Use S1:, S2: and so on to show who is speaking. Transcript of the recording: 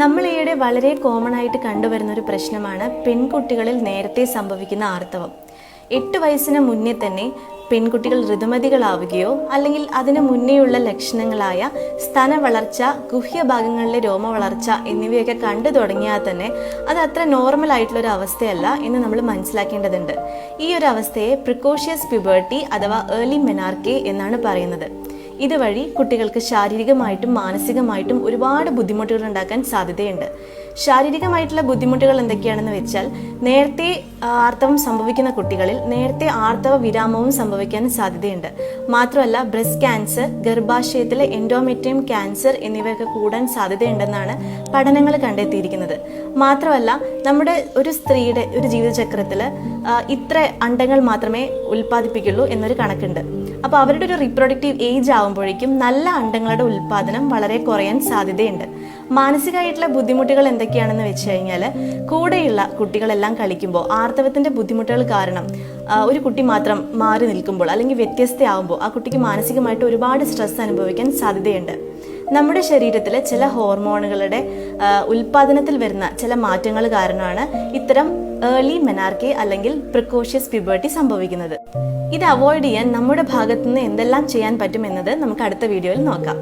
S1: നമ്മൾ ഈയിടെ വളരെ കോമൺ ആയിട്ട് കണ്ടുവരുന്ന ഒരു പ്രശ്നമാണ് പെൺകുട്ടികളിൽ നേരത്തെ സംഭവിക്കുന്ന ആർത്തവം. 8 വയസ്സിന് മുന്നേ തന്നെ പെൺകുട്ടികൾ ഋതുമതികളാവുകയോ അല്ലെങ്കിൽ അതിനു മുന്നേയുള്ള ലക്ഷണങ്ങളായ സ്തന വളർച്ച, ഗുഹ്യഭാഗങ്ങളിലെ രോമ വളർച്ച എന്നിവയൊക്കെ കണ്ടു തുടങ്ങിയാൽ തന്നെ അത് അത്ര നോർമൽ ആയിട്ടുള്ളൊരു അവസ്ഥയല്ല എന്ന് നമ്മൾ മനസ്സിലാക്കേണ്ടതുണ്ട്. ഈ ഒരു അവസ്ഥയെ പ്രിക്കോഷ്യസ് പ്യൂബർട്ടി അഥവാ ഏർലി മെനാർക്കെ എന്നാണ് പറയുന്നത്. ഇതുവഴി കുട്ടികൾക്ക് ശാരീരികമായിട്ടും മാനസികമായിട്ടും ഒരുപാട് ബുദ്ധിമുട്ടുകൾ ഉണ്ടാക്കാൻ സാധ്യതയുണ്ട്. ശാരീരികമായിട്ടുള്ള ബുദ്ധിമുട്ടുകൾ എന്തൊക്കെയാണെന്ന് വെച്ചാൽ, നേരത്തെ ആർത്തവം സംഭവിക്കുന്ന കുട്ടികളിൽ നേരത്തെ ആർത്തവ വിരാമവും സംഭവിക്കാൻ സാധ്യതയുണ്ട്. മാത്രമല്ല ബ്രസ്റ്റ് ക്യാൻസർ, ഗർഭാശയത്തിലെ എൻഡോമെട്രിയം ക്യാൻസർ എന്നിവയൊക്കെ കൂടാൻ സാധ്യതയുണ്ടെന്നാണ് പഠനങ്ങൾ കണ്ടെത്തിയിരിക്കുന്നത്. മാത്രമല്ല നമ്മുടെ ഒരു സ്ത്രീയുടെ ഒരു ജീവിതചക്രത്തിൽ ഇത്ര അണ്ടങ്ങൾ മാത്രമേ ഉൽപ്പാദിപ്പിക്കുള്ളൂ എന്നൊരു കണക്കുണ്ട്. അപ്പോൾ അവരുടെ ഒരു റീപ്രൊഡക്റ്റീവ് ഏജ് ആകുമ്പോഴേക്കും നല്ല അണ്ടങ്ങളുടെ ഉൽപ്പാദനം വളരെ കുറയാൻ സാധ്യതയുണ്ട്. മാനസികമായിട്ടുള്ള ബുദ്ധിമുട്ടുകൾ എന്തൊക്കെയാണെന്ന് വെച്ച് കഴിഞ്ഞാൽ, കൂടെയുള്ള കുട്ടികളെല്ലാം കളിക്കുമ്പോൾ ആർത്തവത്തിൻ്റെ ബുദ്ധിമുട്ടുകൾ കാരണം ഒരു കുട്ടി മാത്രം മാറി നിൽക്കുമ്പോൾ അല്ലെങ്കിൽ വ്യത്യസ്തയാവുമ്പോൾ ആ കുട്ടിക്ക് മാനസികമായിട്ട് ഒരുപാട് സ്ട്രെസ് അനുഭവിക്കാൻ സാധ്യതയുണ്ട്. നമ്മുടെ ശരീരത്തിലെ ചില ഹോർമോണുകളുടെ ഉൽപ്പാദനത്തിൽ വരുന്ന ചില മാറ്റങ്ങൾ കാരണമാണ് ഇത്തരം ഏർലി മെനാർക്കെ അല്ലെങ്കിൽ പ്രിക്കോഷ്യസ് പ്യൂബർട്ടി സംഭവിക്കുന്നത്. ഇത് അവോയ്ഡ് ചെയ്യാൻ നമ്മുടെ ഭാഗത്തുനിന്ന് എന്തെല്ലാം ചെയ്യാൻ പറ്റുമെന്നത് നമുക്ക് അടുത്ത വീഡിയോയിൽ നോക്കാം.